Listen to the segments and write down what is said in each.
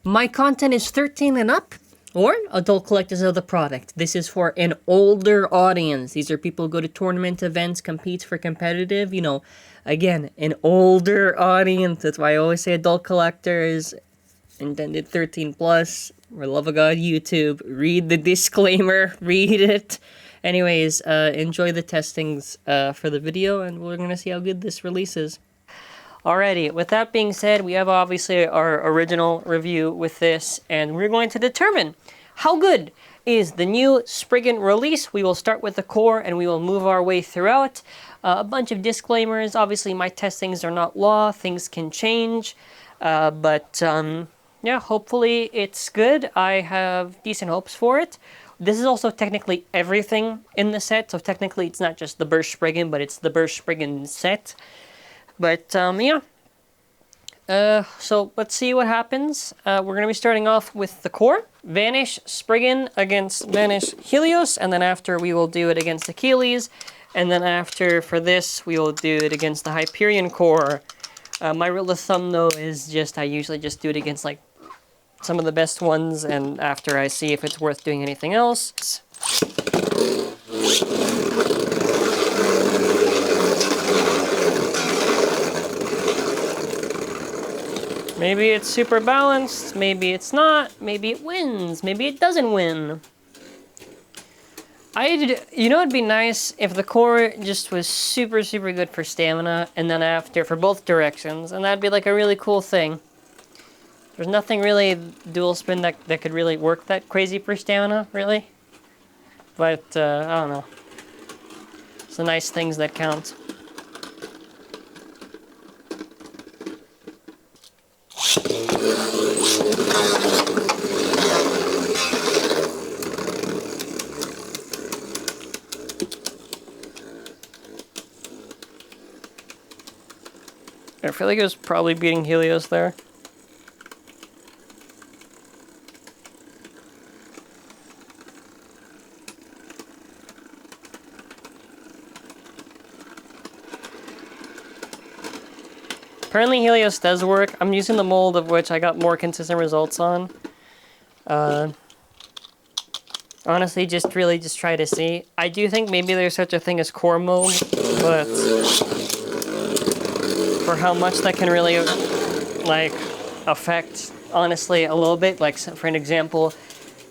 My content is 13 and up, or adult collectors of the product. This is for an older audience. These are people who go to tournament events, compete for competitive, you know, again, an older audience. That's why I always say adult collectors, intended 13 plus. For love of God, YouTube, read the disclaimer, read it. Anyways, enjoy the testings for the video, and we're gonna see how good this release is. Alrighty, with that being said, we have obviously our original review with this, and we're going to determine how good is the new Spriggan release. We will start with the core, and we will move our way throughout. A bunch of disclaimers. Obviously, my testings are not law. Things can change. Yeah, hopefully it's good. I have decent hopes for it. This is also technically everything in the set, so technically it's not just the Burst Spriggan, but it's the Burst Spriggan set. But, yeah. So, let's see what happens. We're going to be starting off with the core. Vanish Spriggan against Vanish Helios, and then after we will do it against Achilles. And then after, for this, we will do it against the Hyperion core. My rule of thumb, though, is just I usually just do it against, like, some of the best ones, and after I see if it's worth doing anything else. Maybe it's super balanced, maybe it's not, maybe it wins, maybe it doesn't win. You know, it'd be nice if the core just was super, super good for stamina, and then after, for both directions, and that'd be like a really cool thing. There's nothing really dual spin that could really work that crazy for stamina, really. But, I don't know. It's the nice things that count. I feel like it was probably beating Helios there. Apparently Helios does work. I'm using the mold of which I got more consistent results on. Honestly, just try to see. I do think maybe there's such a thing as core mode, but for how much that can really, like, affect, honestly, a little bit. Like, for an example,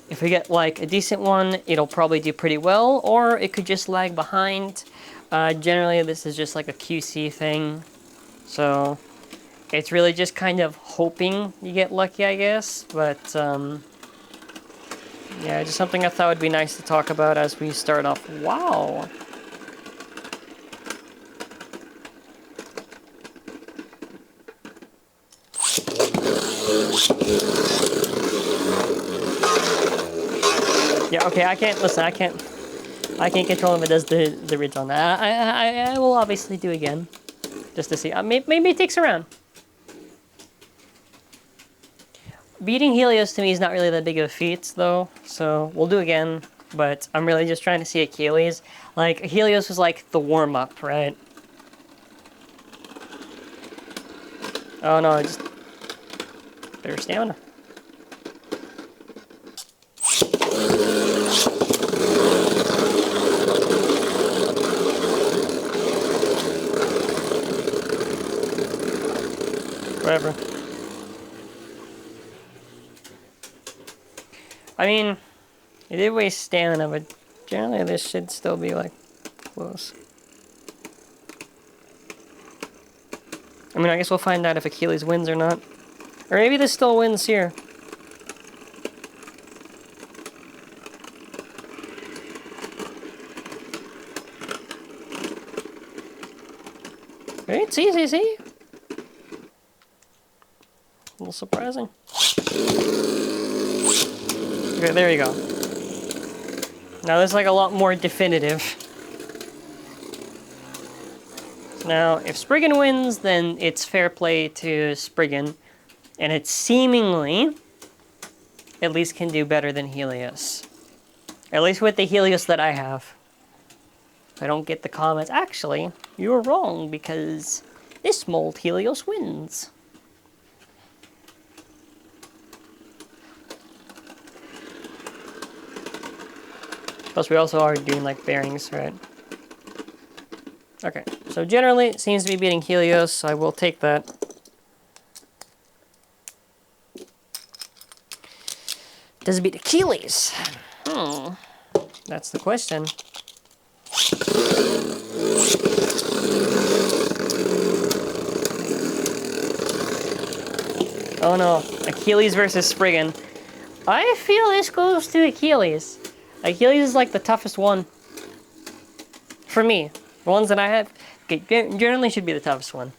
if we get, like, a decent one, it'll probably do pretty well, or it could just lag behind. Generally, this is just like a QC thing, so it's really just kind of hoping you get lucky, I guess, but, yeah, just something I thought would be nice to talk about as we start off. Wow! Yeah, okay, I can't control if it does the reads on that. I will obviously do again, just to see. Maybe it takes around. Beating Helios to me is not really that big of a feat, though, so we'll do again, but I'm really just trying to see Achilles. Like, Helios was like the warm-up, right? Oh no, I just... better stamina. Whatever. I mean, it did waste stamina, but generally this should still be, like, close. I mean, I guess we'll find out if Achilles wins or not. Or maybe this still wins here. Right? See? A little surprising. Okay, there you go. Now this is like a lot more definitive. Now, if Spriggan wins, then it's fair play to Spriggan. And it seemingly, at least can do better than Helios. At least with the Helios that I have. I don't get the comments, actually, you were wrong because this mold Helios wins. Plus we also are doing like bearings, right? Okay, so generally it seems to be beating Helios, so I will take that. Does it beat Achilles? That's the question. Oh no, Achilles versus Spriggan. I feel this goes to Achilles. Achilles is like the toughest one. For me. The ones that I have, generally should be the toughest one.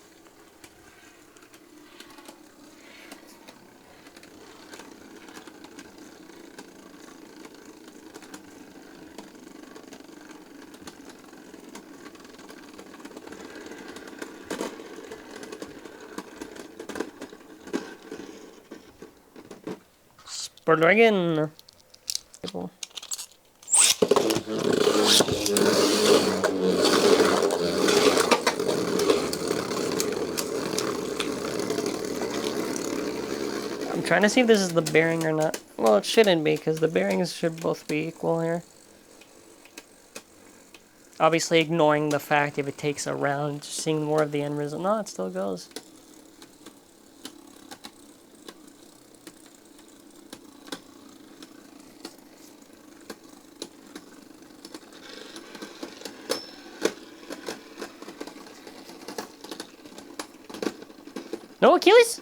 Spriggan. I'm trying to see if this is the bearing or not. Well, it shouldn't be, because the bearings should both be equal here. Obviously ignoring the fact if it takes a round, just seeing more of the end result. No, it still goes. No Achilles?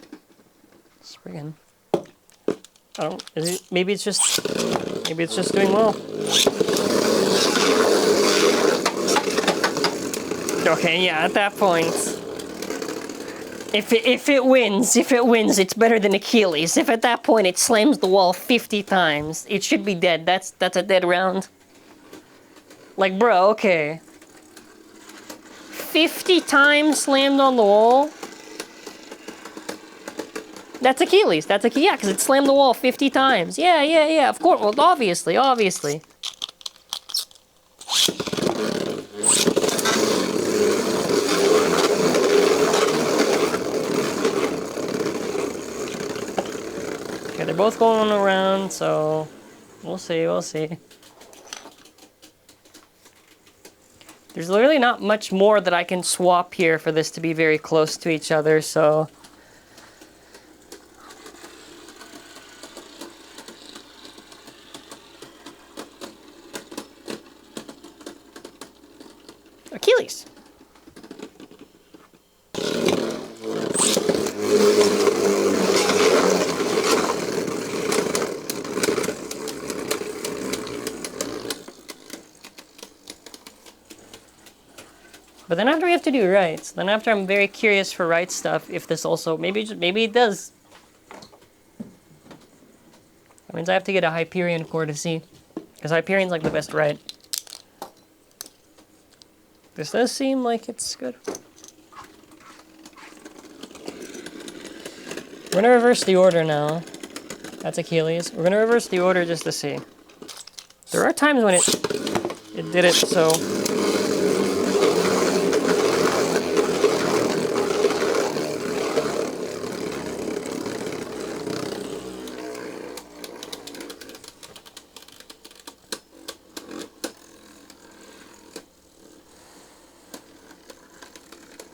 Spriggan. I don't. Is it? Maybe it's just doing well. Okay, yeah. At that point, if it wins, it's better than Achilles. If at that point it slams the wall 50 times, it should be dead. That's a dead round. Like, bro, okay. 50 times slammed on the wall. That's Achilles. That's Achilles. Yeah, because it slammed the wall 50 times. Yeah. Of course. Well, obviously. Okay, they're both going around, so we'll see. There's literally not much more that I can swap here for this to be very close to each other, so... Achilles. But then after we have to do rights. Then after I'm very curious for right stuff if this also maybe it does. That means I have to get a Hyperion core to see. Because Hyperion's like the best right. This does seem like it's good. We're gonna reverse the order now. That's Achilles. We're gonna reverse the order just to see. There are times when it did it so.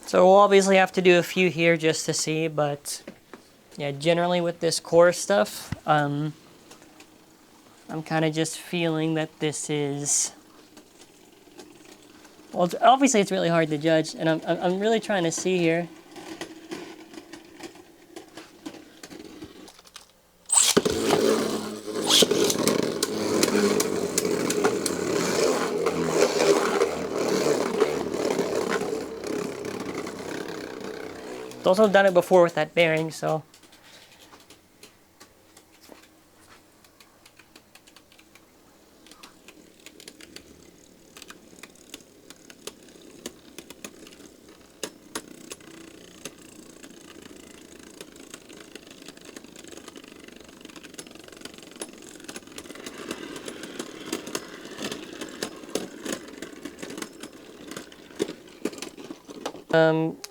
So we'll obviously have to do a few here just to see, but yeah, generally with this core stuff, I'm kind of just feeling that this is... Well, obviously it's really hard to judge, and I'm really trying to see here. Also done it before with that bearing, so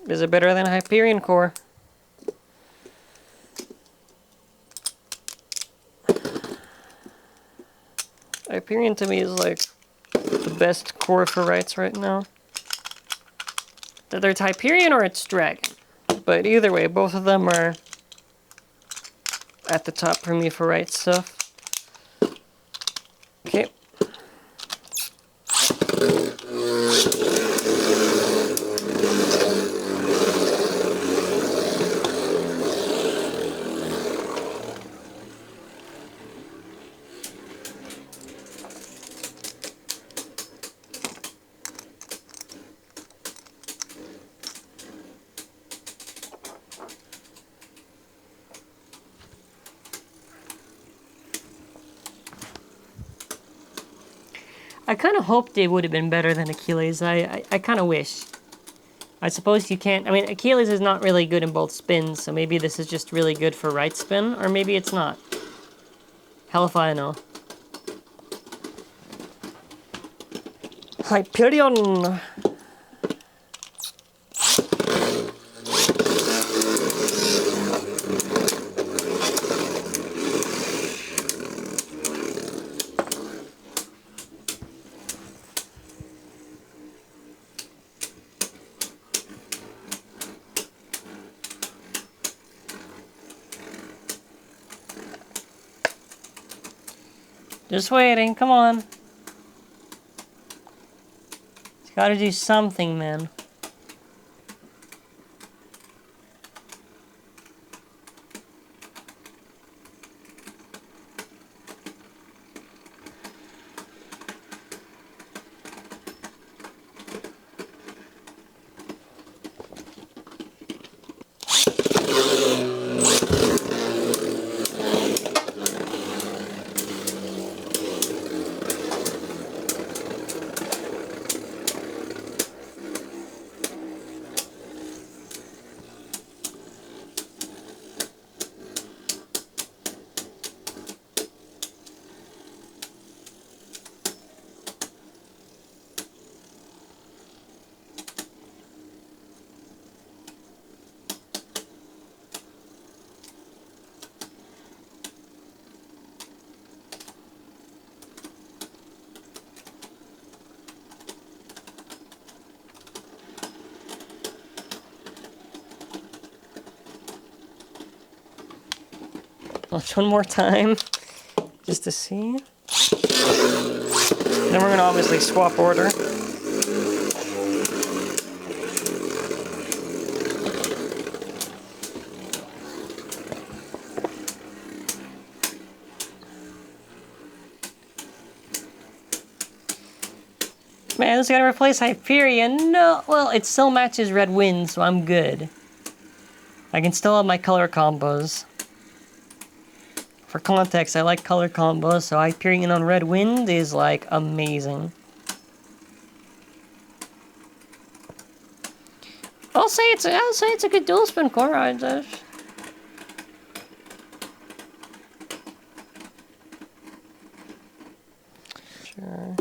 is it better than a Hyperion core? Hyperion to me is like best core for rights right now. Either it's Hyperion or it's Dragon. But either way, both of them are at the top for me for right stuff. Okay. I kind of hoped they would have been better than Achilles. I kind of wish. I suppose you can't... I mean, Achilles is not really good in both spins, so maybe this is just really good for right spin, or maybe it's not. Hell if I know. Hyperion! Just waiting, come on. It's gotta do something, man. Watch one more time, just to see. Then we're gonna obviously swap order. Man, this is gonna replace Hyperion. No, well, it still matches Red Wind, so I'm good. I can still have my color combos. For context, I like color combos, so Hyperion on Red Wind is like amazing. I'll say it's a good dual spin core. Sure.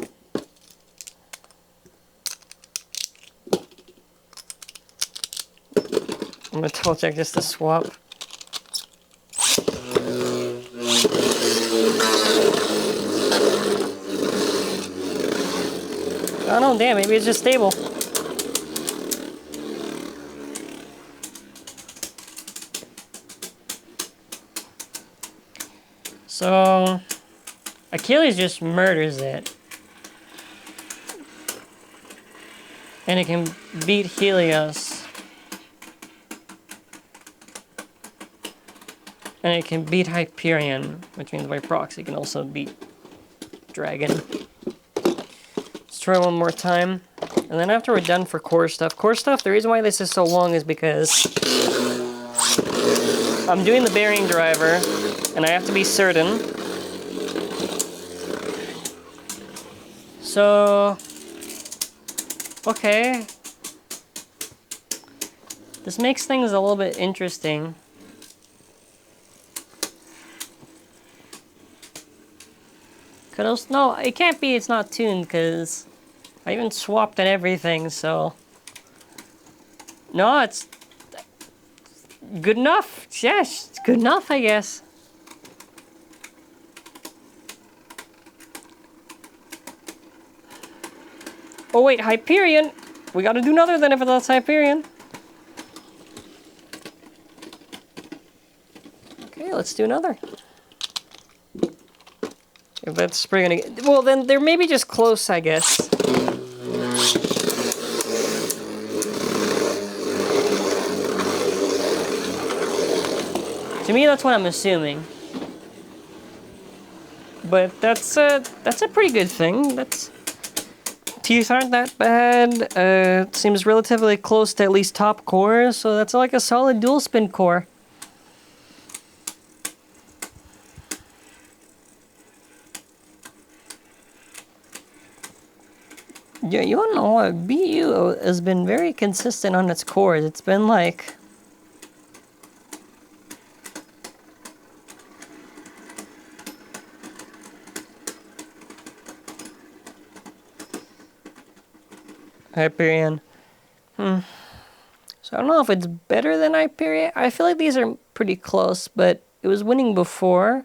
I'm gonna double check just to swap. Oh no, damn, maybe it's just stable. So, Achilles just murders it. And it can beat Helios. And it can beat Hyperion, which means by proxy it can also beat Dragon. Let's try one more time. And then after we're done for core stuff, the reason why this is so long is because I'm doing the bearing driver, and I have to be certain. So, okay. This makes things a little bit interesting. No, it can't be it's not tuned, because I even swapped and everything, so... No, it's good enough. Yes, it's good enough, I guess. Oh wait, Hyperion! We gotta do another then if that's Hyperion. Okay, let's do another. If that's Spriggan again. Well, then they're maybe just close, I guess. To me, that's what I'm assuming. But that's a pretty good thing. Teeth aren't that bad. It seems relatively close to at least top core, so that's like a solid dual spin core. Yeah, you don't know what? BU has been very consistent on its cores. It's been like... Hyperion. So I don't know if it's better than Hyperion. I feel like these are pretty close, but it was winning before.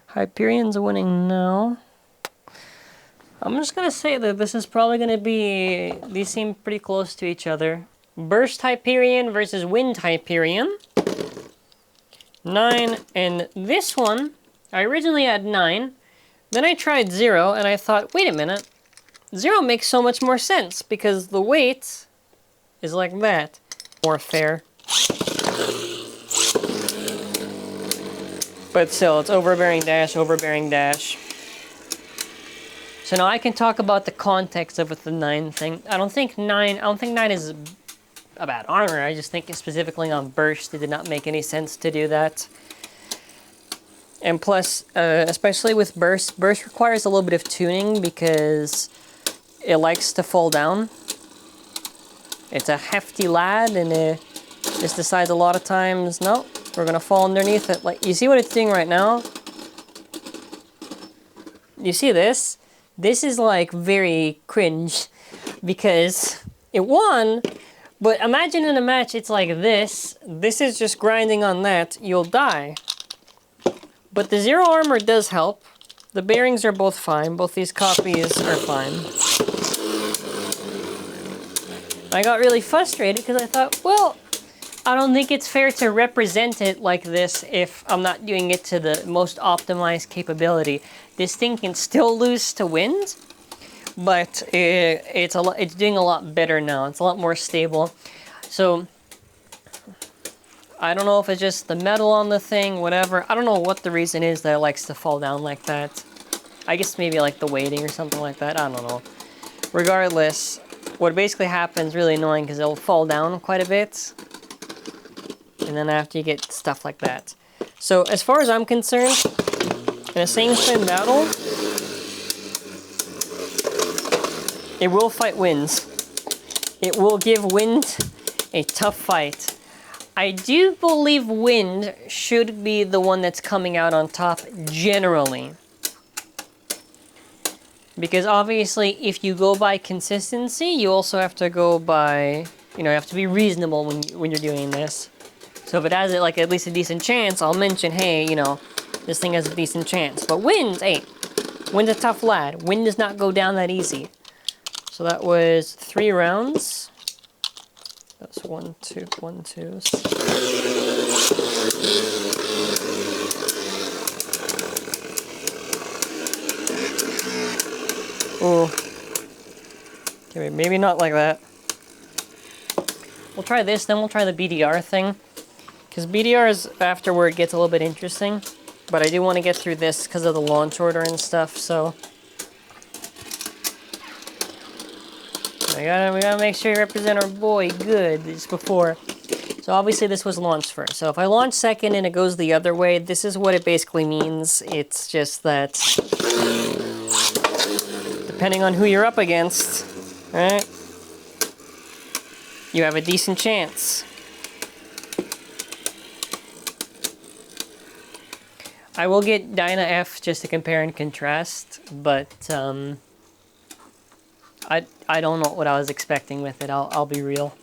Hyperion's winning now. I'm just gonna say that this is probably gonna be... These seem pretty close to each other. Burst Hyperion versus Wind Hyperion. 9, and this one, I originally had 9. Then I tried 0, and I thought, wait a minute. 0 makes so much more sense, because the weight is like that. More fair. But still, it's overbearing dash, overbearing dash. So now I can talk about the context of the 9 thing. I don't think 9 is a bad armor. I just think specifically on burst, it did not make any sense to do that. And plus, especially with burst requires a little bit of tuning because it likes to fall down. It's a hefty lad, and it just decides a lot of times, no, we're gonna fall underneath it. Like, you see what it's doing right now? You see this? This is like very cringe because it won, but imagine in a match it's like this. This is just grinding on that, you'll die. But the 0 armor does help. The bearings are both fine. Both these copies are fine. I got really frustrated because I thought, well, I don't think it's fair to represent it like this if I'm not doing it to the most optimized capability. This thing can still lose to wind, but it's doing a lot better now. It's a lot more stable. So I don't know if it's just the metal on the thing, whatever. I don't know what the reason is that it likes to fall down like that. I guess maybe like the weighting or something like that. I don't know. Regardless, what basically happens, really annoying, because it'll fall down quite a bit. And then after you get stuff like that. So as far as I'm concerned, in a same spin battle, it will fight winds. It will give wind a tough fight. I do believe wind should be the one that's coming out on top generally. Because obviously if you go by consistency, you also have to go by, you know, you have to be reasonable when you're doing this. So if it has like at least a decent chance, I'll mention, hey, you know, this thing has a decent chance. But wind, hey, wind's a tough lad. Wind does not go down that easy. So that was 3 rounds. That's 1, 2, 1, 2. Ooh. Okay, maybe not like that. We'll try this, then we'll try the BDR thing. Because BDR's afterward gets a little bit interesting. But I do want to get through this because of the launch order and stuff, so... We gotta make sure we represent our boy good just before. So obviously this was launched first. So if I launch second and it goes the other way, this is what it basically means. It's just that... Depending on who you're up against, right? You have a decent chance. I will get Dyna F just to compare and contrast, but I don't know what I was expecting with it. I'll be real.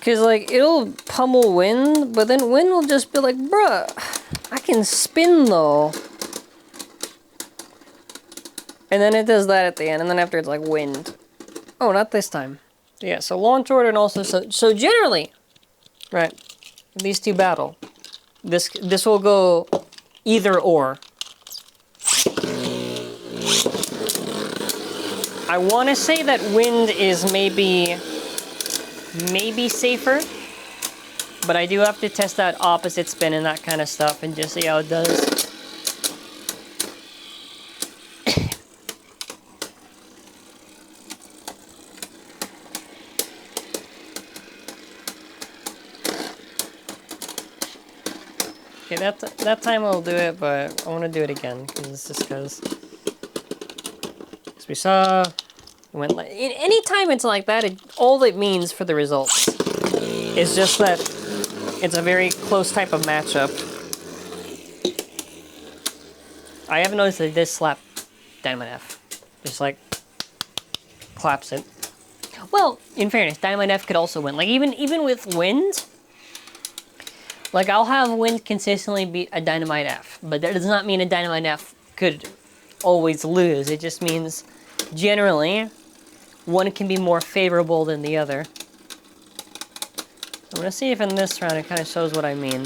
Cause like it'll pummel wind, but then wind will just be like, bruh, I can spin though. And then it does that at the end, and then after it's like wind. Oh, not this time. Yeah, so launch order and also so generally, right? These two battle. This will go either or. I want to say that wind is maybe safer, but I do have to test out opposite spin and that kind of stuff and just see how it does. Okay, that time I'll do it, but I want to do it again because we saw it went like any time it's like that. All it means for the results is just that it's a very close type of matchup. I haven't noticed that this slap Dynamite F just like claps it. Well, in fairness, Dynamite F could also win. Like even with wind. Like, I'll have wind consistently beat a Dynamite F, but that does not mean a Dynamite F could always lose. It just means, generally, one can be more favorable than the other. I'm going to see if in this round it kind of shows what I mean.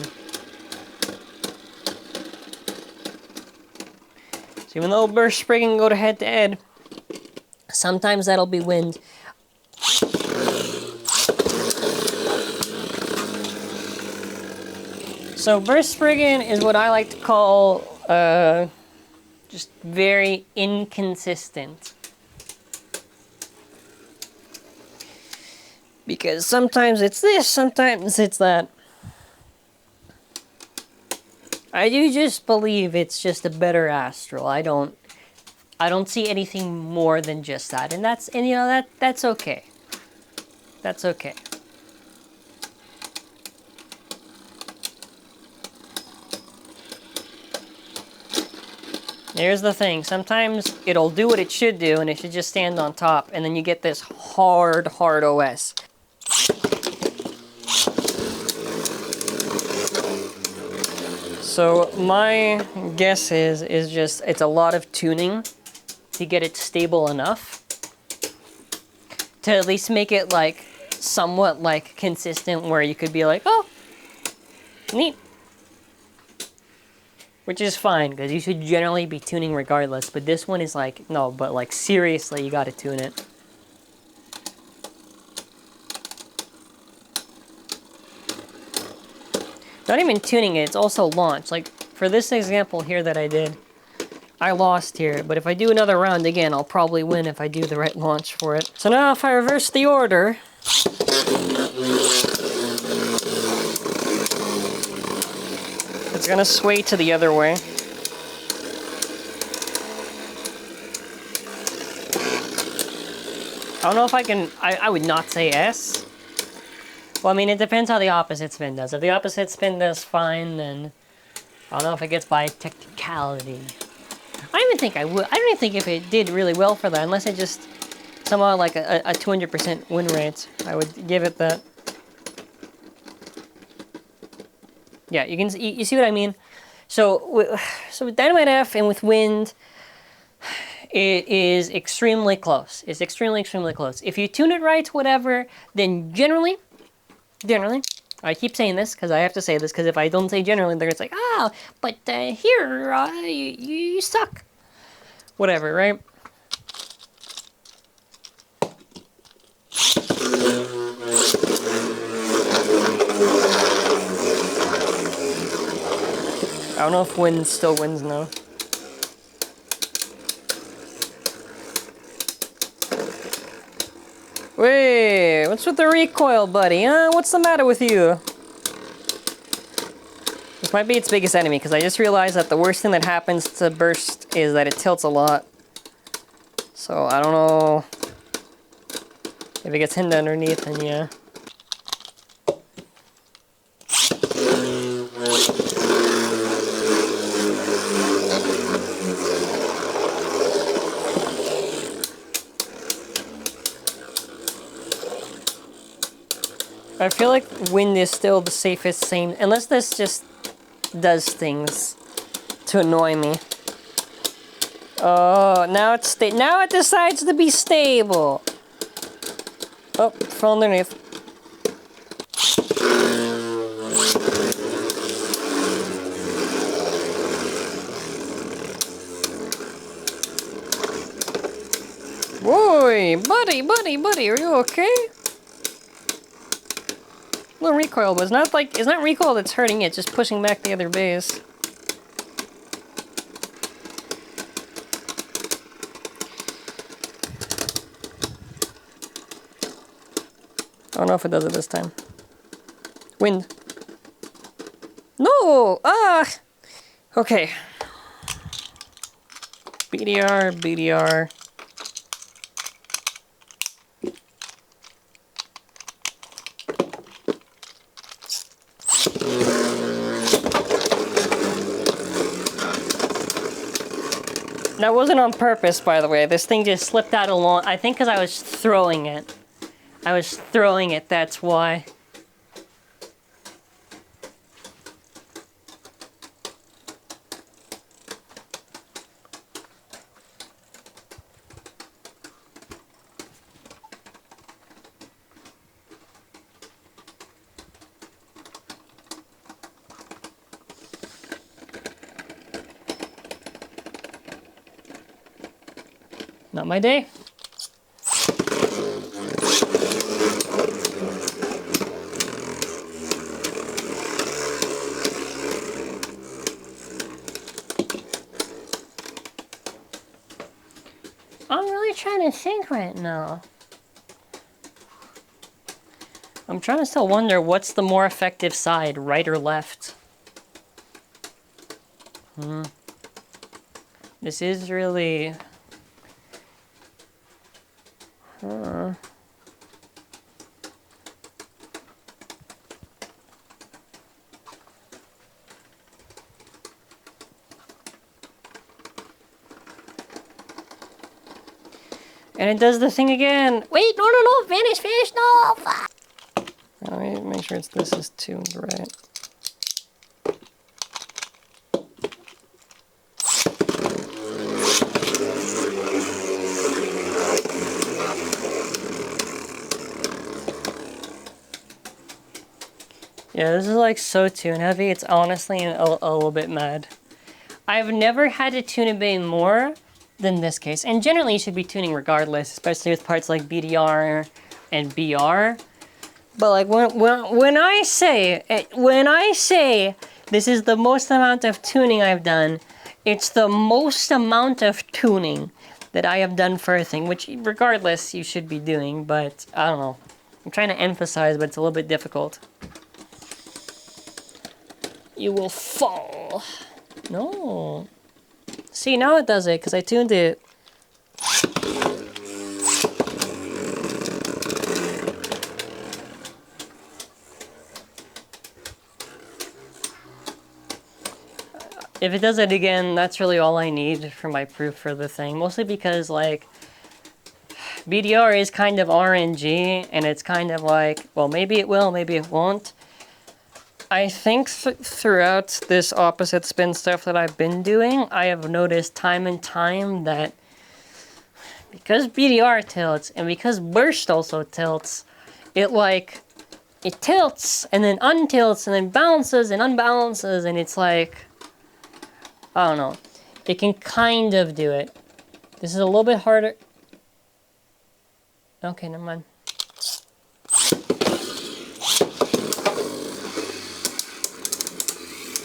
So even though Burst Spriggan go to head-to-head, sometimes that'll be wind. So Burst Spriggan is what I like to call just very inconsistent. Because sometimes it's this, sometimes it's that. I do just believe it's just a better Astral. I don't see anything more than just that. And you know, that's okay. That's okay. Here's the thing, sometimes it'll do what it should do and it should just stand on top and then you get this hard OS. So my guess is just it's a lot of tuning to get it stable enough to at least make it like somewhat like consistent where you could be like, oh, neat. Which is fine, because you should generally be tuning regardless, but this one is like, no, but like seriously, you gotta tune it. Not even tuning it, it's also launch. Like, for this example here that I did, I lost here, but if I do another round again, I'll probably win if I do the right launch for it. So now if I reverse the order, it's gonna sway to the other way. I don't know if I can, I would not say S. Well, I mean, it depends how the opposite spin does. If the opposite spin does fine, then I don't know if it gets by technicality. I don't even think I would. I don't even think if it did really well for that, unless it just somehow like a 200% win rate, I would give it that. Yeah, you see what I mean? So with Dynamite F and with wind, it is extremely close. It's extremely close. If you tune it right, whatever, then generally, I keep saying this because I have to say this, because if I don't say generally, they're just like, ah, but here, you suck. Whatever, right? I don't know if wind still wins now. Wait, what's with the recoil, buddy? Huh? What's the matter with you? This might be its biggest enemy, because I just realized that the worst thing that happens to Burst is that it tilts a lot. So, I don't know if it gets hit underneath, then yeah. I feel like wind is still the safest same, unless this just does things to annoy me. Oh, now now it decides to be stable. Oh, fell underneath. Boy, buddy, are you okay? Little recoil, but it's not recoil that's hurting it, it's just pushing back the other base. I don't know if it does it this time. Wind. No! Ah! Okay. BDR. That wasn't on purpose, by the way. This thing just slipped out along. I think because I was throwing it. That's why. Not my day. I'm really trying to think right now. I'm trying to still wonder what's the more effective side, right or left? This is really... And it does the thing again. Wait, no, vanish, no! Fuck. Let me make sure this is tuned right. Yeah, this is like so tune heavy, it's honestly a little bit mad. I've never had to tune a bay more than this case. And generally you should be tuning regardless, especially with parts like BDR and BR. But like when I say this is the most amount of tuning I've done, it's the most amount of tuning that I have done for a thing, which regardless you should be doing, but I don't know. I'm trying to emphasize, but it's a little bit difficult. You will fall. No. See, now it does it, because I tuned it. If it does it again, that's really all I need for my proof for the thing. Mostly because, like, BDR is kind of RNG, and it's kind of like, well, maybe it will, maybe it won't. I think throughout this opposite spin stuff that I've been doing, I have noticed time and time that because BDR tilts, and because burst also tilts, it tilts, and then untilts, and then bounces, and unbalances, and it's like... I don't know. It can kind of do it. This is a little bit harder. Okay, never mind.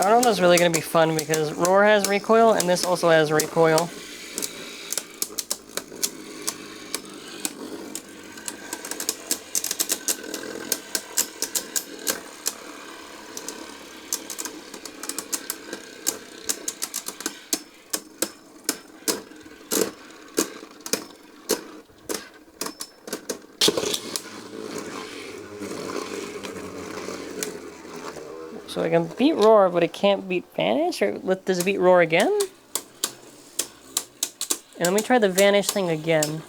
I don't know if that's really going to be fun because Roar has recoil and this also has recoil. So I can beat Roar, but it can't beat Vanish? Or does it beat Roar again? And let me try the Vanish thing again.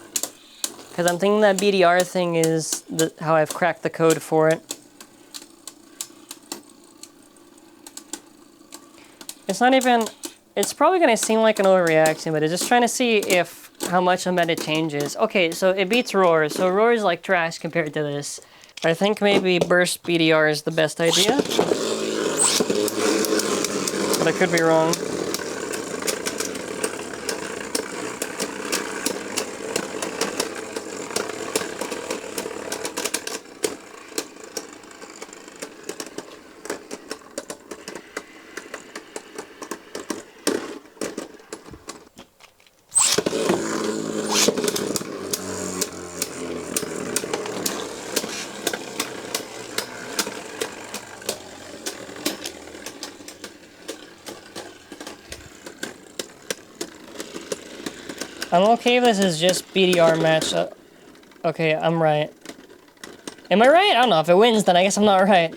Because I'm thinking that BDR thing is how I've cracked the code for it. It's not even... It's probably going to seem like an overreaction, but it's just trying to see if how much a meta changes. Okay, so it beats Roar, so Roar is like trash compared to this. I think maybe Burst BDR is the best idea, but I could be wrong. I'm okay if this is just BDR match. Okay, I'm right. Am I right? I don't know. If it wins, then I guess I'm not right.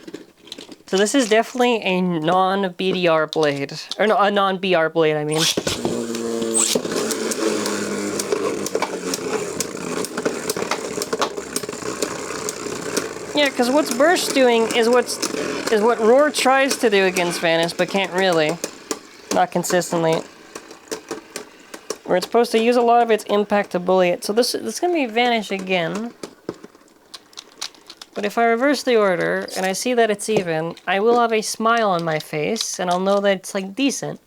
So this is definitely a non-BDR blade. Or no, a non-BR blade, I mean. Yeah, because what's Burst doing is what Roar tries to do against Vanish, but can't really. Not consistently. Where it's supposed to use a lot of its impact to bully it. So this is going to be Vanish again. But if I reverse the order, and I see that it's even, I will have a smile on my face, and I'll know that it's, like, decent.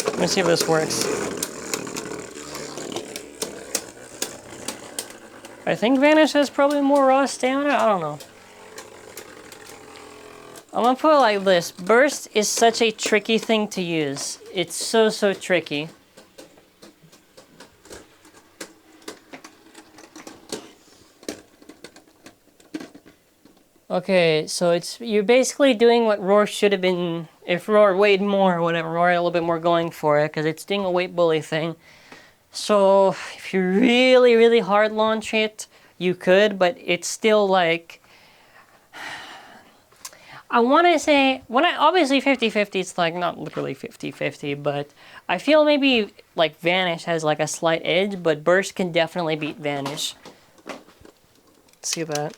Let me see if this works. I think Vanish has probably more raw stamina, I don't know. I'm gonna put it like this. Burst is such a tricky thing to use. It's so tricky. Okay, so you're basically doing what Roar should have been if Roar weighed more or whatever. Roar had a little bit more going for it because it's doing a weight bully thing. So if you really hard launch it, you could, but it's still like, I want to say, obviously 50-50, it's like not literally 50-50, but I feel maybe like Vanish has like a slight edge, but Burst can definitely beat Vanish. See that?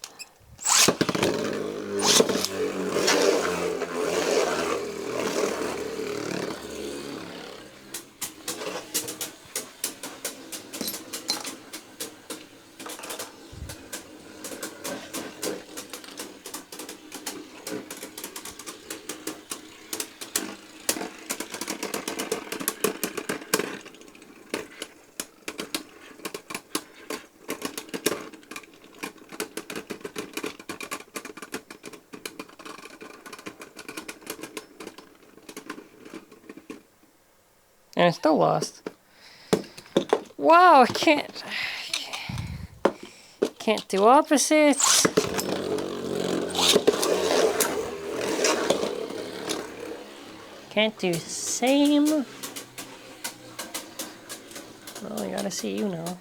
And I still lost. Wow, I can't do opposites. Can't do same. Well, I gotta see you now.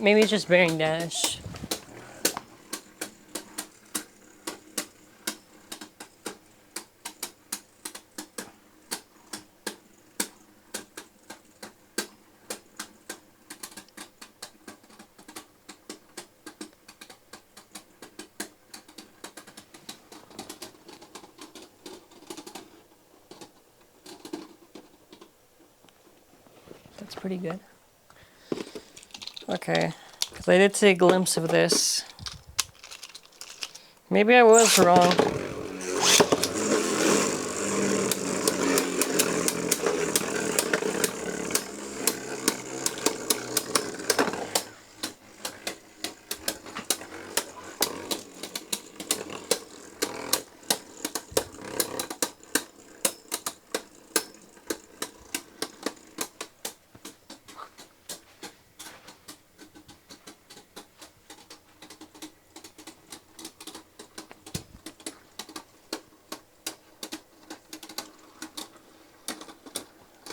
Maybe it's just bearing dash. That's pretty good. Okay, because I did see a glimpse of this. Maybe I was wrong.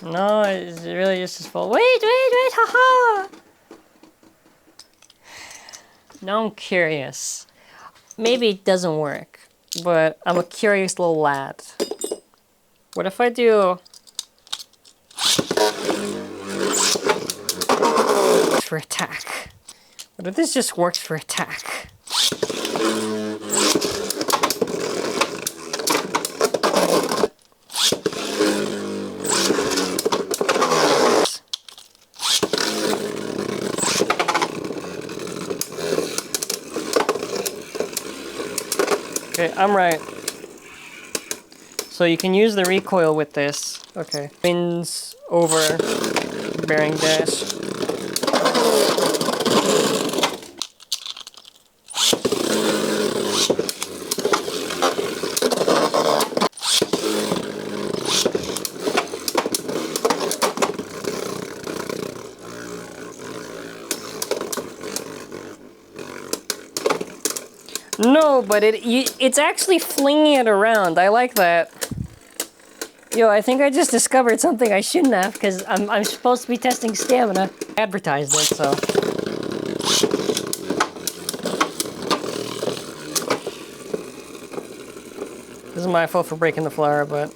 No, it's really just his fault. Wait, haha! Now I'm curious. Maybe it doesn't work, but I'm a curious little lad. What if I do... for attack? What if this just works for attack? Okay, I'm right. So you can use the recoil with this. Okay. Wins over bearing dash. No, but it's actually flinging it around. I like that. Yo, I think I just discovered something I shouldn't have, because I'm supposed to be testing stamina. I advertised it, so. This is my fault for breaking the flower, but.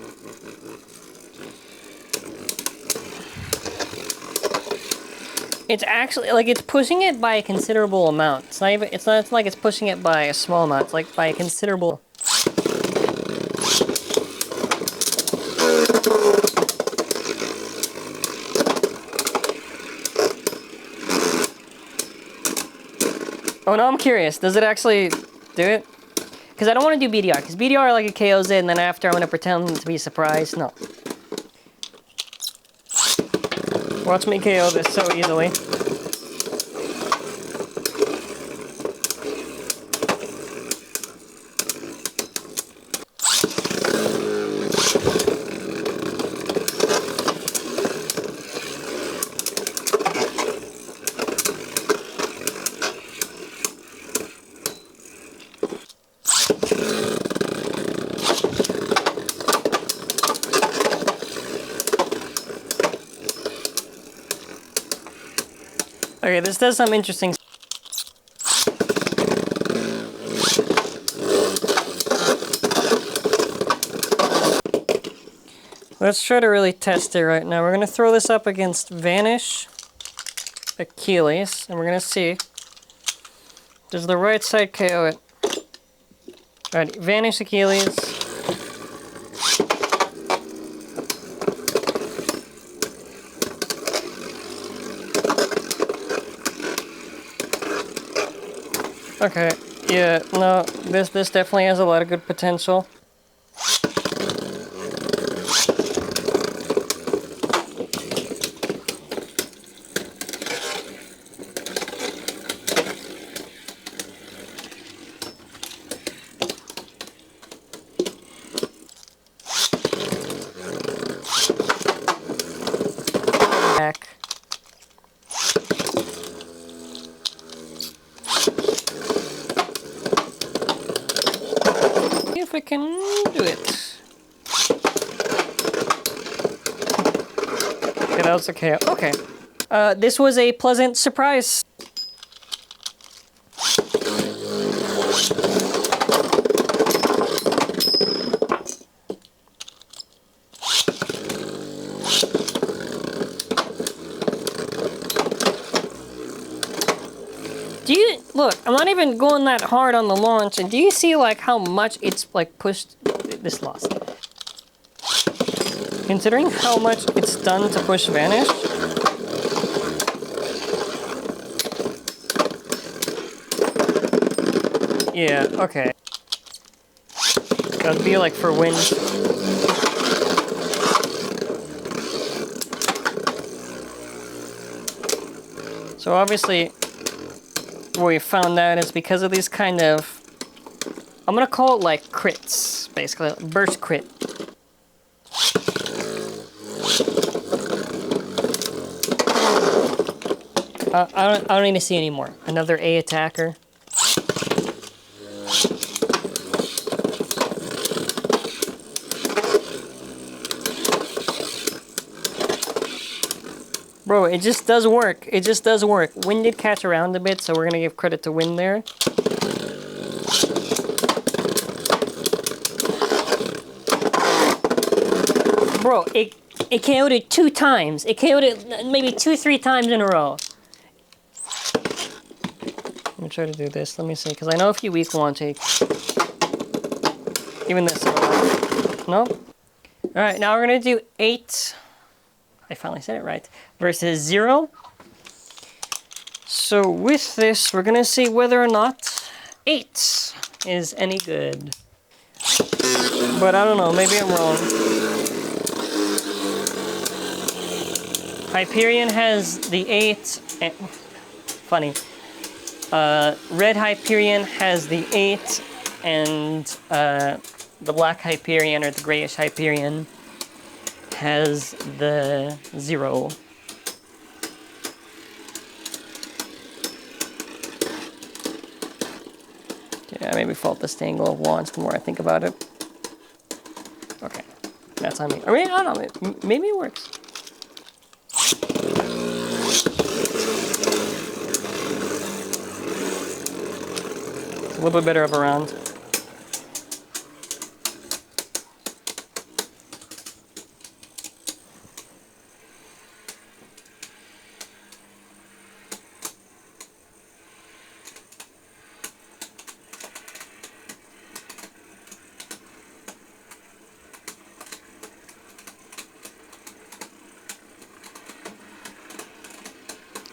It's actually, like, it's pushing it by a considerable amount. It's not like it's pushing it by a small amount, it's like by a considerable. Oh, now I'm curious, does it actually do it? Because I don't want to do BDR, because BDR like it KOs it, and then after I'm going to pretend to be surprised. No. Watch me KO this so easily. Okay, this does some interesting. Let's try to really test it right now. We're going to throw this up against Vanish, Achilles, and we're going to see. Does the right side KO it? Alright, Vanish, Achilles. Okay, yeah, no, this definitely has a lot of good potential. Back. If I can do it. Okay, that was okay. Okay. This was a pleasant surprise. Do you, look, I'm not even going that hard on the launch, and do you see like how much it's like pushed this lost? Considering how much it's done to push Vanish. Yeah, okay. That'd be like for wind. So obviously, what we found out is because of these kind of, I'm gonna call it like crits, basically, burst crit. I don't need to see anymore. Another A attacker. Bro, it just does work. It just does work. Wind did catch around a bit, so we're gonna give credit to Wind there. Bro, it KO'd it 2 times. It KO'd it maybe 2-3 times in a row. Let me try to do this. Let me see, because I know a few weak one take. Even this. No? Alright, now we're gonna do 8. I finally said it right. Versus 0. So with this, we're gonna see whether or not 8 is any good. But I don't know, maybe I'm wrong. Hyperion has the 8. And, funny. Red Hyperion has the 8, and the black Hyperion, or the grayish Hyperion, has the 0. Yeah, maybe fault this angle of launch the more I think about it. Okay, that's on me. I mean, I don't know, maybe it works. It's a little bit better of a round.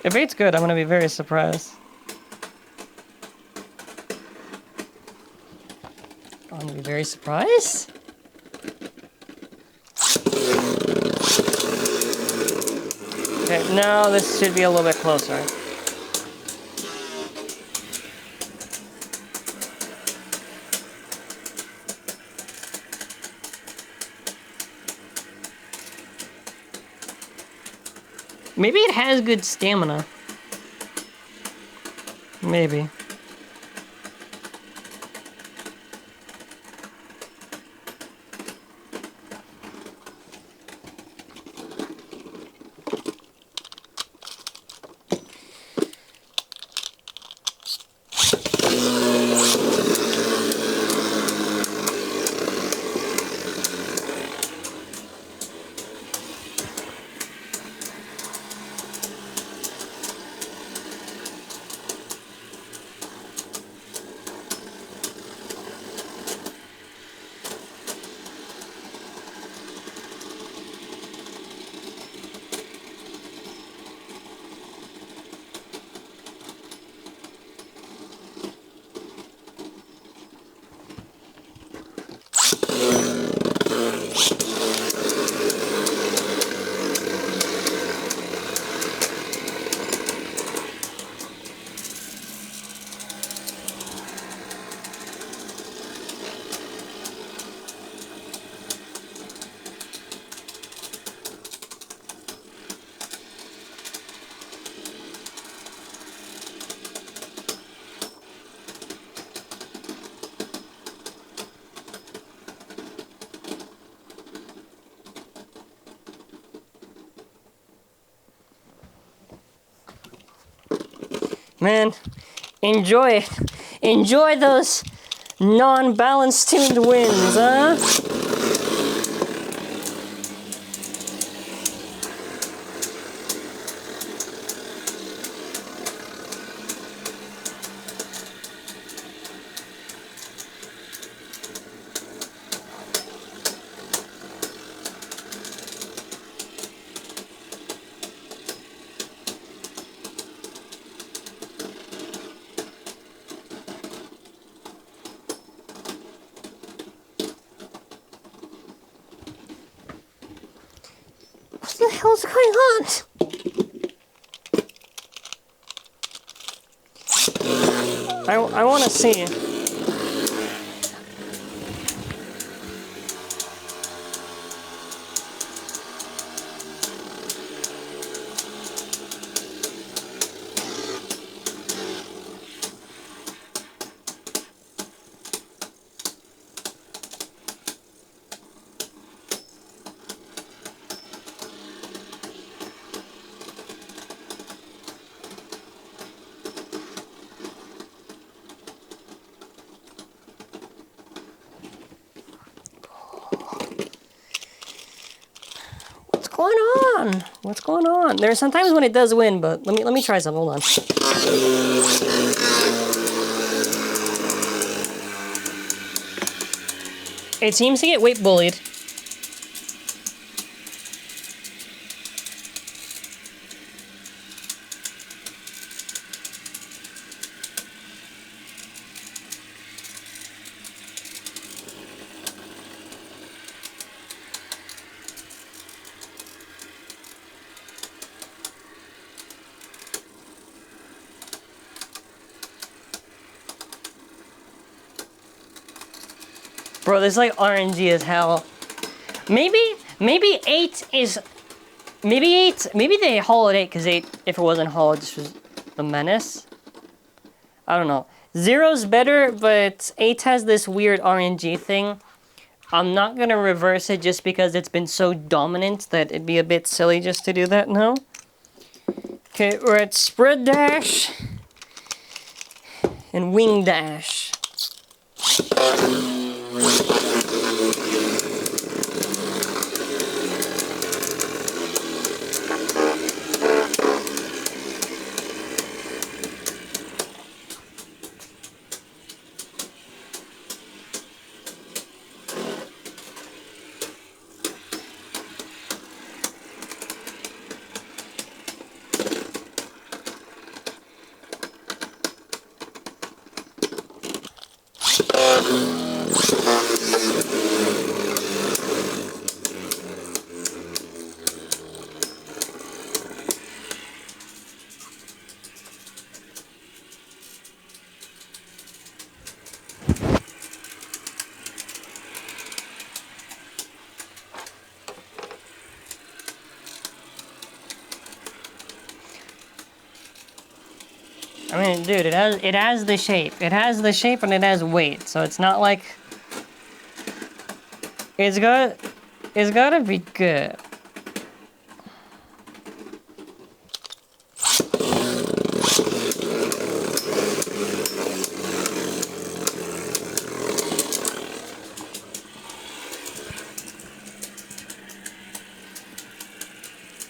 If 8's good, I'm gonna be very surprised. I'm gonna be very surprised? Okay, now this should be a little bit closer. Maybe it has good stamina. Maybe. Man, enjoy it. Enjoy those non-balanced tuned winds, huh? What the hell's going on? I want to see. on? What's going on? There's sometimes when it does win, but let me try some. Hold on. It seems to get weight bullied. Bro, this is like RNG as hell. Maybe 8 is... Maybe they hollowed 8 because 8, if it wasn't hollowed, just was the menace. I don't know. 0's better, but 8 has this weird RNG thing. I'm not going to reverse it just because it's been so dominant that it'd be a bit silly just to do that now. Okay, we're at spread dash and wing dash. I mean, dude, it has the shape. It has the shape and it has weight, so it's not like it's gotta be good.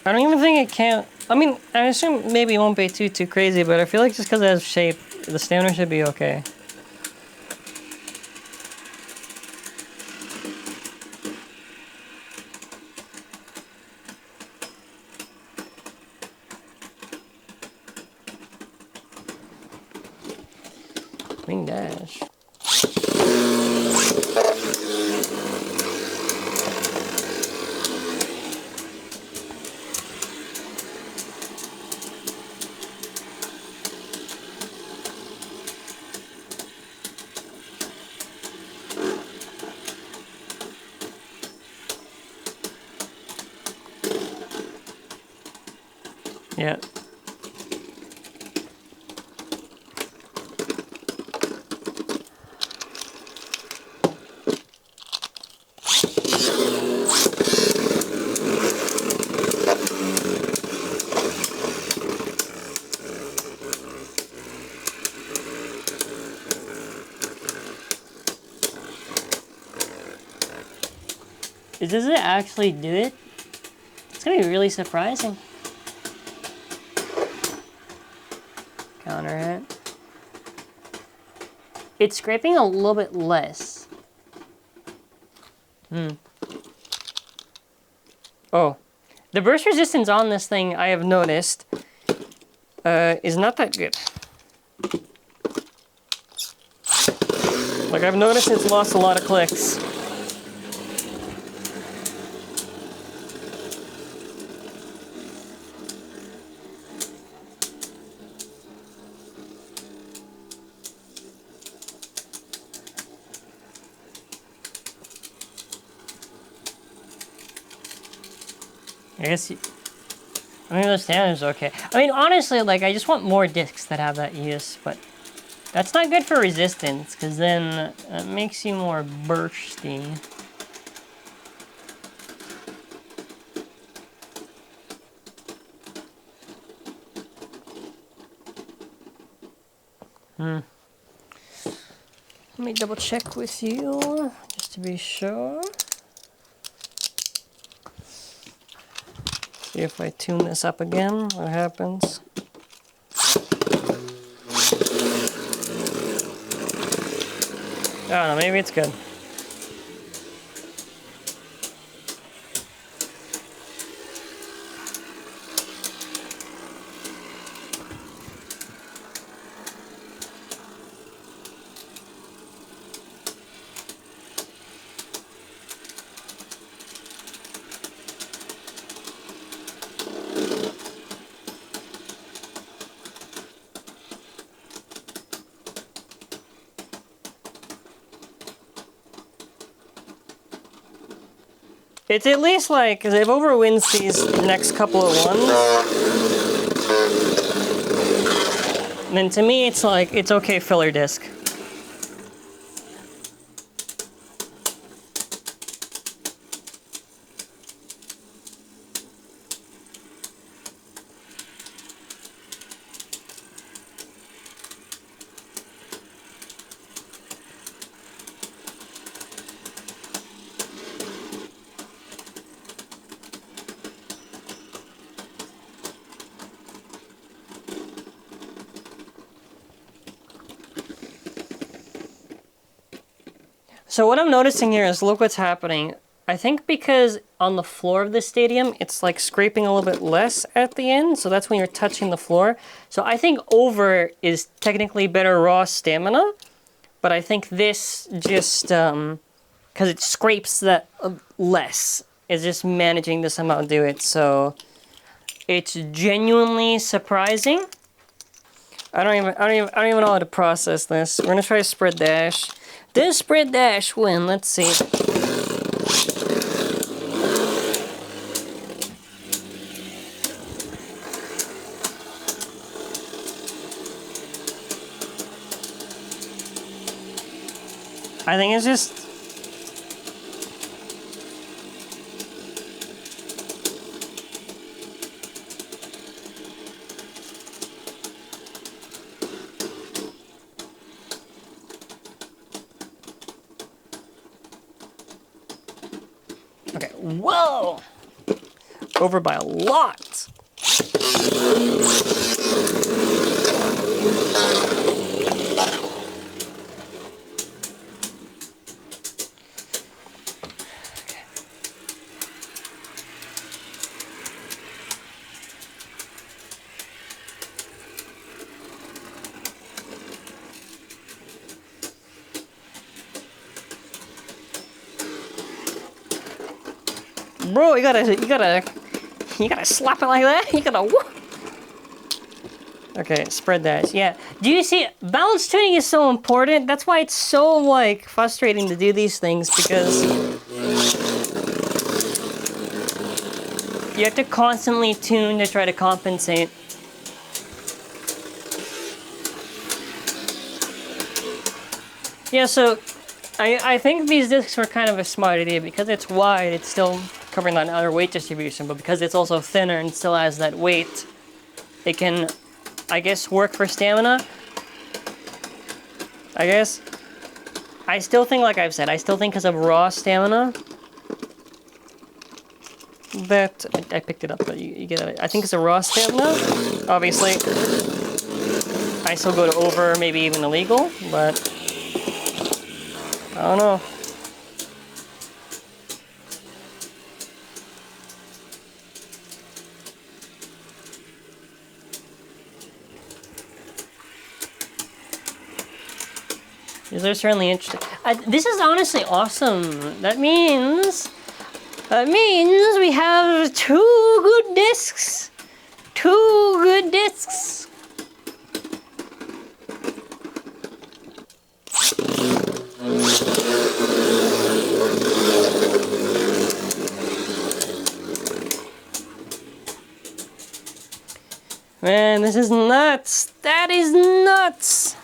I don't even think it can. I mean, I assume maybe it won't be too crazy, but I feel like just because it has shape, the stamina should be okay. Wing dash. Yeah. Does it actually do it? It's gonna be really surprising. Counter hit. It's scraping a little bit less. Oh. The burst resistance on this thing, I have noticed, is not that good. Like, I've noticed it's lost a lot of clicks. I guess, I mean, the standard's okay. I mean, honestly, like, I just want more discs that have that use, but that's not good for resistance, because then it makes you more bursty. Let me double check with you, just to be sure. See if I tune this up again, what happens. I don't know, maybe it's good. It's at least like, because it overwins these next couple of ones. And then to me, it's like, it's okay filler disc. So what I'm noticing here is, look what's happening. I think because on the floor of the stadium, it's like scraping a little bit less at the end. So that's when you're touching the floor. So I think over is technically better raw stamina. But I think this just, because it scrapes that less, is just managing to somehow do it. So it's genuinely surprising. I don't even know how to process this. We're gonna try spread dash. Does spread dash win? Let's see. I think it's just... Okay, whoa! Over by a lot! Bro, you gotta slap it like that. You gotta whoop. Okay, spread that. Yeah. Do you see? Balance tuning is so important. That's why it's so like frustrating to do these things, because you have to constantly tune to try to compensate. Yeah. So, I think these discs were kind of a smart idea because it's wide. It's still covering that other weight distribution, but because it's also thinner and still has that weight, it can, I guess, work for stamina. I guess. I still think, like I've said, I still think because of raw stamina that I picked it up, but you get it. I think it's a raw stamina. Obviously, I still go to over, maybe even illegal, but I don't know. These are certainly interesting. This is honestly awesome. That means we have two good discs. Two good discs. Man, this is nuts. That is nuts.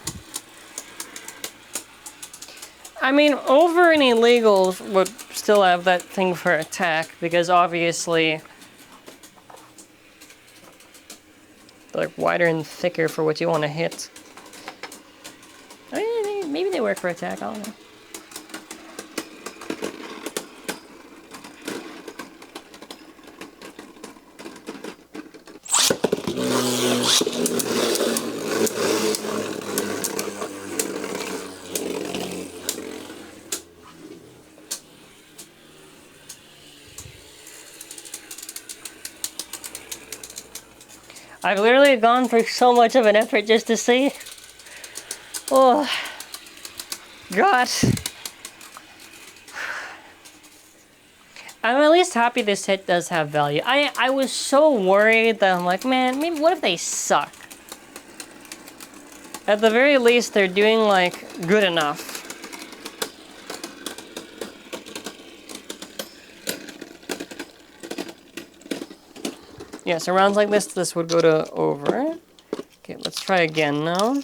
I mean, over and illegals would still have that thing for attack, because obviously they're like wider and thicker for what you want to hit. I mean, maybe they work for attack, I don't know. I've literally gone through so much of an effort just to see. Oh, God. I'm at least happy this set does have value. I was so worried that I'm like, man, maybe what if they suck? At the very least, they're doing, like, good enough. Yeah, so rounds like this would go to over. Okay, let's try again now.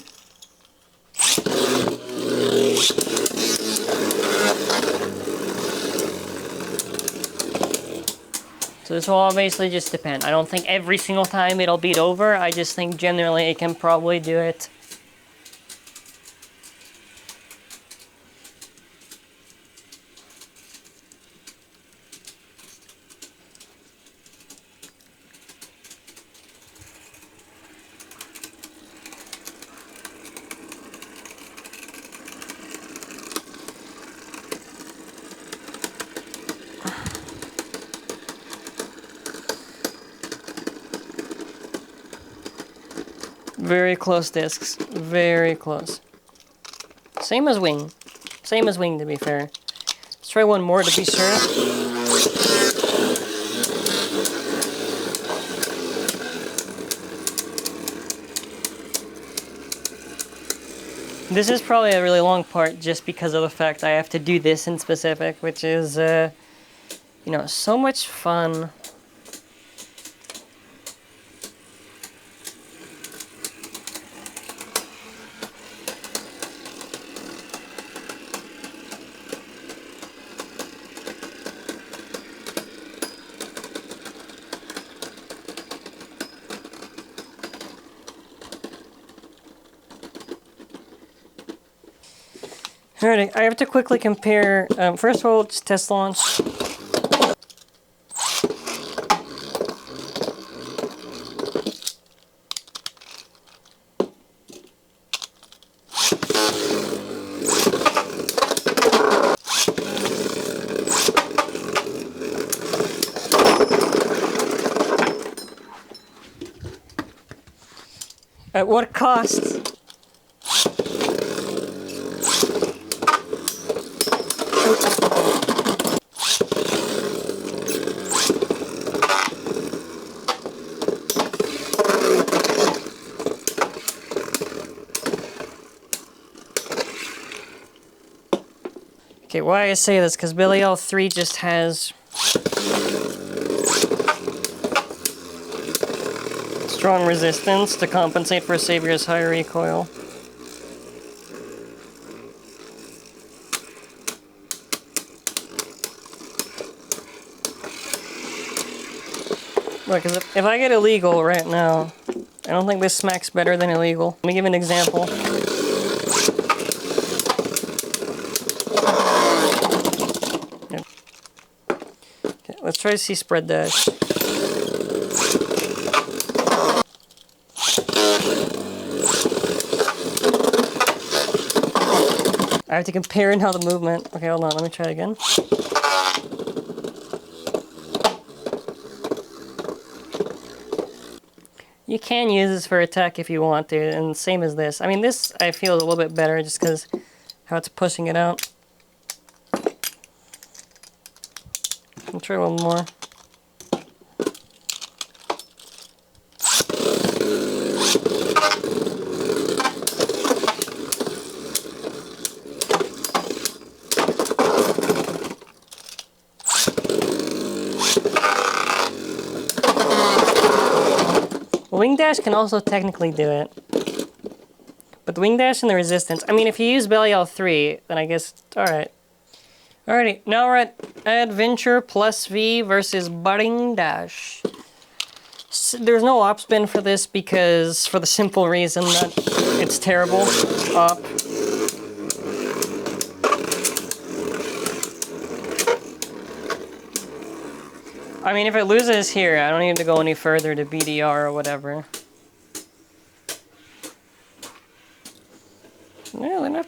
So this will all basically just depend. I don't think every single time it'll beat over. I just think generally it can probably do it. Very close discs. Very close. Same as wing. Same as wing, to be fair. Let's try one more to be sure. This is probably a really long part just because of the fact I have to do this in specific, which is, you know, so much fun. Alright, I have to quickly compare, first of all, just test launch. At what cost? Okay, why I say this, because Billy L3 just has strong resistance to compensate for Savior's high recoil. Look, because if I get illegal right now, I don't think this smacks better than illegal. Let me give an example. Let's try to see spread dash. I have to compare now the movement. Okay, hold on, let me try again. You can use this for attack if you want to, and same as this. I mean, this I feel is a little bit better just because how it's pushing it out. I'll try one more. Wing dash can also technically do it. But the wing dash and the resistance, I mean, if you use Belly L3, then I guess, alright. Alrighty, now we're at Adventure plus V versus Budding Dash. There's no op spin for this because, for the simple reason that it's terrible op. I mean, if it loses here, I don't need to go any further to BDR or whatever.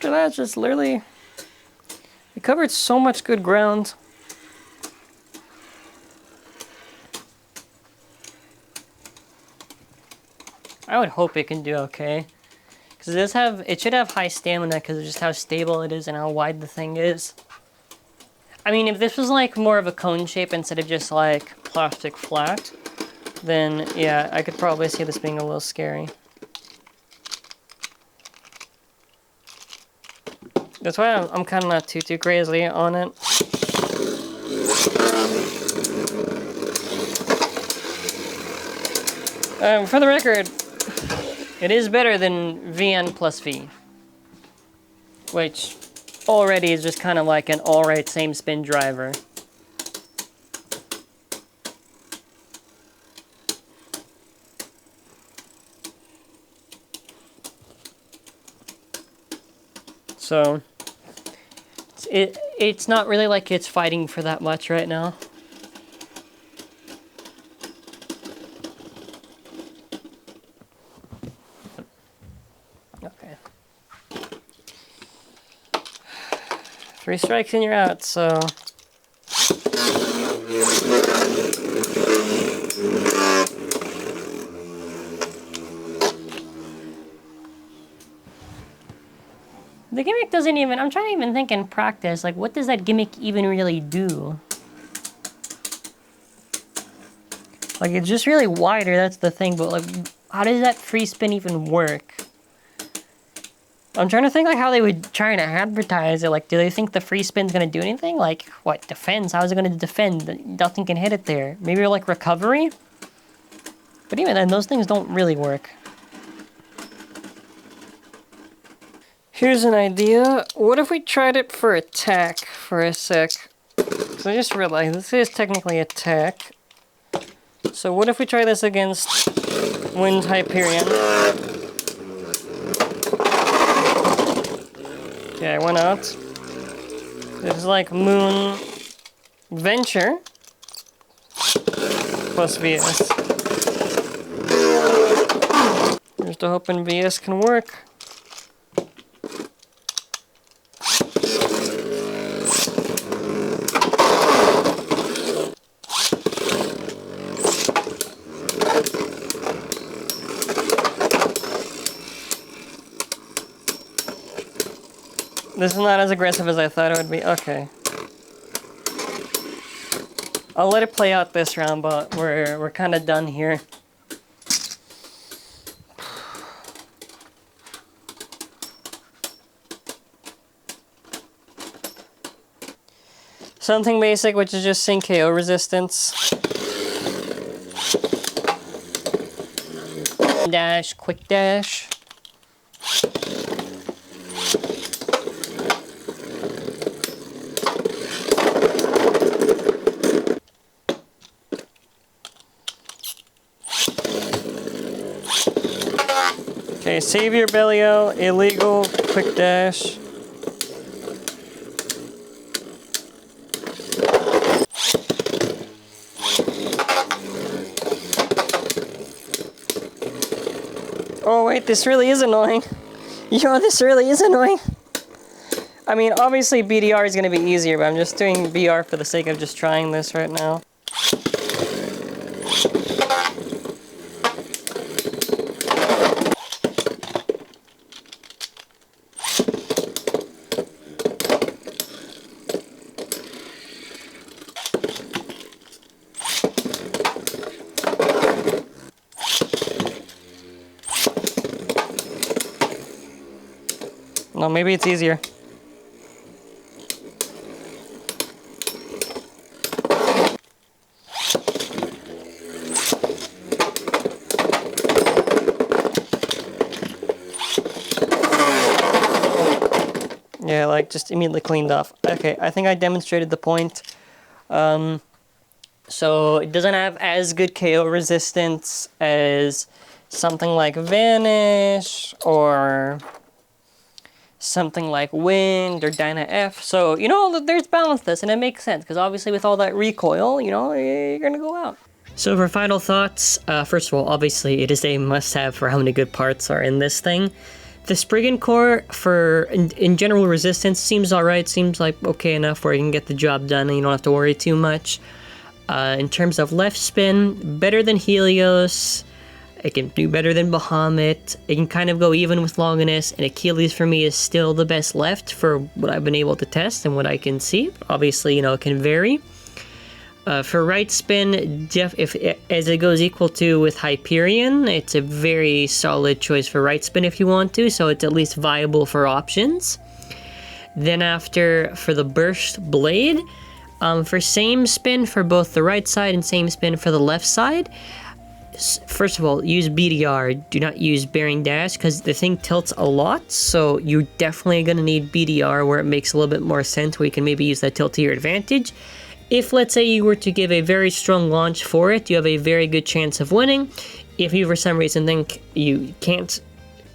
after that, it's just literally... We covered so much good ground. I would hope it can do okay. Because it should have high stamina because of just how stable it is and how wide the thing is. I mean, if this was like more of a cone shape instead of just like plastic flat, then yeah, I could probably see this being a little scary. That's why I'm kind of not too crazy on it. For the record, it is better than VN plus V, which already is just kind of like an alright same spin driver. So it's not really like it's fighting for that much right now. Okay. 3 strikes and you're out, so... The gimmick doesn't even... I'm trying to even think in practice, like, what does that gimmick even really do? Like, it's just really wider, that's the thing, but, like, how does that free spin even work? I'm trying to think, like, how they would try to advertise it. Like, do they think the free spin's gonna do anything? Like, what, defense? How is it gonna defend? Nothing can hit it there. Maybe, like, recovery? But even then, those things don't really work. Here's an idea. What if we tried it for attack for a sec? So I just realized this is technically attack. So what if we try this against Wind Hyperion? Okay, I went out. This is like Moon Venture plus VS. Just hoping VS can work. This is not as aggressive as I thought it would be. Okay. I'll let it play out this round, but we're kind of done here. Something basic, which is just sync KO resistance. Dash, quick dash. Okay, save your bellio, illegal, quick dash. Oh wait, this really is annoying. Yo, this really is annoying. I mean, obviously BDR is going to be easier, but I'm just doing BR for the sake of just trying this right now. No, maybe it's easier. Yeah, like, just immediately cleaned off. Okay, I think I demonstrated the point. So, it doesn't have as good KO resistance as something like Vanish, or something like Wind, or Dyna F. So, you know, there's balance to this, and it makes sense, because obviously with all that recoil, you know, you're gonna go out. So for final thoughts, first of all, obviously it is a must-have for how many good parts are in this thing. The Spriggan core for in general resistance seems alright, seems like okay enough where you can get the job done and you don't have to worry too much. In terms of left spin, better than Helios. It can do better than Bahamut. It can kind of go even with Longinus, and Achilles for me is still the best left for what I've been able to test and what I can see. Obviously, you know, it can vary. For right spin, as it goes equal to with Hyperion, it's a very solid choice for right spin if you want to, so it's at least viable for options. Then after, for the burst blade, for same spin for both the right side and same spin for the left side, first of all, use BDR, do not use bearing dash, because the thing tilts a lot, so you're definitely going to need BDR where it makes a little bit more sense, where you can maybe use that tilt to your advantage. If, let's say, you were to give a very strong launch for it, you have a very good chance of winning. If you, for some reason, think you can't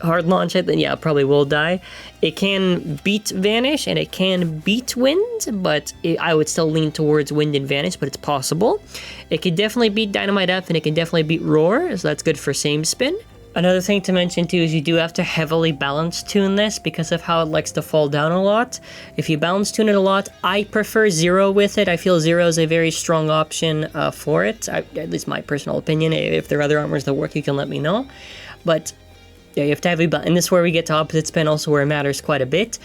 hard launch it, then yeah, it probably will die. It can beat Vanish, and it can beat Wind, but I would still lean towards Wind and Vanish, but it's possible. It can definitely beat Dynamite F, and it can definitely beat Roar, so that's good for same spin. Another thing to mention too is you do have to heavily balance tune this because of how it likes to fall down a lot. If you balance tune it a lot, I prefer Zero with it. I feel Zero is a very strong option for it, at least my personal opinion. If there are other armors that work, you can let me know. But yeah, you have to have a balance, and this is where we get to opposite spin, also where it matters quite a bit.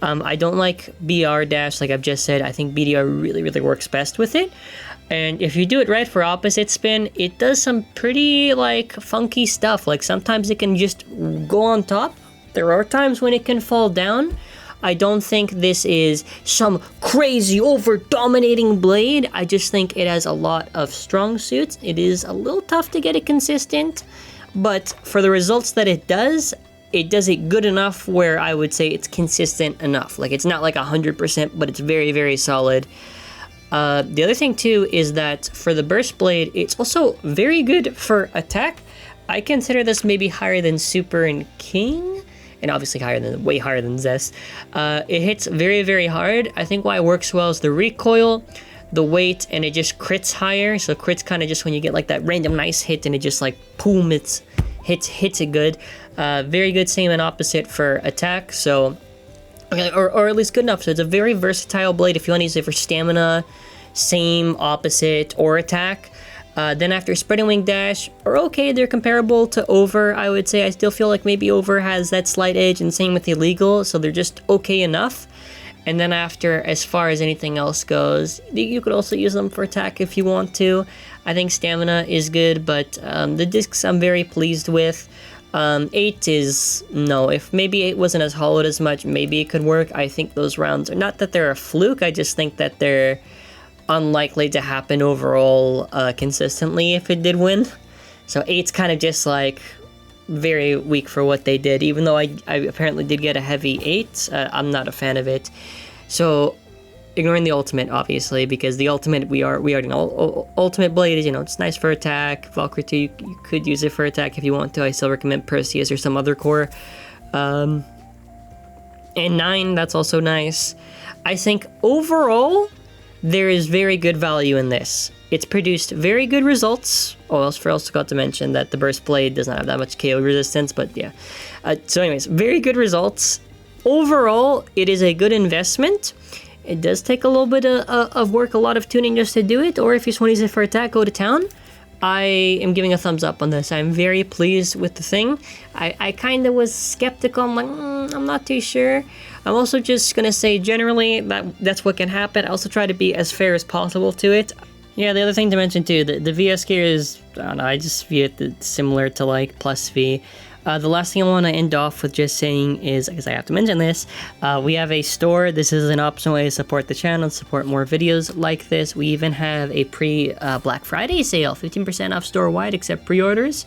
I don't like BR dash, like I've just said. I think BDR really, really works best with it. And if you do it right for opposite spin, it does some pretty, like, funky stuff. Like, sometimes it can just go on top. There are times when it can fall down. I don't think this is some crazy, over-dominating blade. I just think it has a lot of strong suits. It is a little tough to get it consistent. But for the results that it does it good enough where I would say it's consistent enough. Like, it's not like 100%, but it's very, very solid. The other thing too is that for the burst blade, it's also very good for attack. I consider this maybe higher than Super and King, and obviously way higher than Zest. It hits very, very hard. I think why it works well is the recoil, the weight, and it just crits higher. So crits kind of just when you get like that random nice hit and it just like boom, hits it good. Very good same and opposite for attack. So. Okay, or at least good enough. So it's a very versatile blade if you want to use it for stamina, same, opposite, or attack. Then after Spreading Wing Dash, or okay, they're comparable to Over, I would say. I still feel like maybe Over has that slight edge, and same with Illegal, so they're just okay enough. And then after, as far as anything else goes, you could also use them for attack if you want to. I think stamina is good, but the discs I'm very pleased with. 8 is no. If maybe 8 wasn't as hollowed as much, maybe it could work. I think those rounds are not that they're a fluke, I just think that they're unlikely to happen overall consistently if it did win. So 8's kind of just like very weak for what they did, even though I apparently did get a heavy 8. I'm not a fan of it. So ignoring the ultimate, obviously, because the ultimate we already know. Ultimate blade is, you know, it's nice for attack. Valkyrie 2, you could use it for attack if you want to. I still recommend Perseus or some other core. And 9, that's also nice. I think overall there is very good value in this. It's produced very good results. Oh, I also forgot to mention that the burst blade does not have that much KO resistance, but yeah. So anyways, very good results. Overall, it is a good investment. It does take a little bit of work, a lot of tuning just to do it, or if you just want to use it for attack, go to town. I am giving a thumbs up on this. I'm very pleased with the thing. I kind of was skeptical. I'm like, I'm not too sure. I'm also just going to say generally that's what can happen. I also try to be as fair as possible to it. Yeah, the other thing to mention too, the VS gear is, I don't know, I just view it similar to like Plus V. The last thing I want to end off with just saying is, because I have to mention this, we have a store. This is an optional way to support the channel, support more videos like this. We even have a pre-Black Friday sale, 15% off store-wide except pre-orders.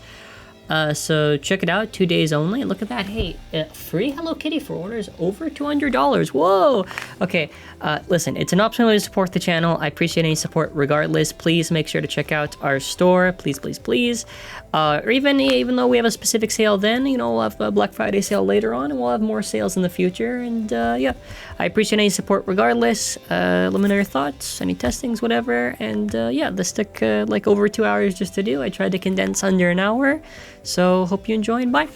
So check it out, 2 days only. Look at that. Hey, free Hello Kitty for orders over $200. Whoa. Okay, listen, it's an optional way to support the channel. I appreciate any support regardless. Please make sure to check out our store. Please, please, please. Or even though we have a specific sale then, you know, we'll have a Black Friday sale later on, and we'll have more sales in the future. And yeah, I appreciate any support regardless. Let me know your thoughts, any testings, whatever. And yeah, this took like over 2 hours just to do. I tried to condense under an hour. So hope you enjoy and bye.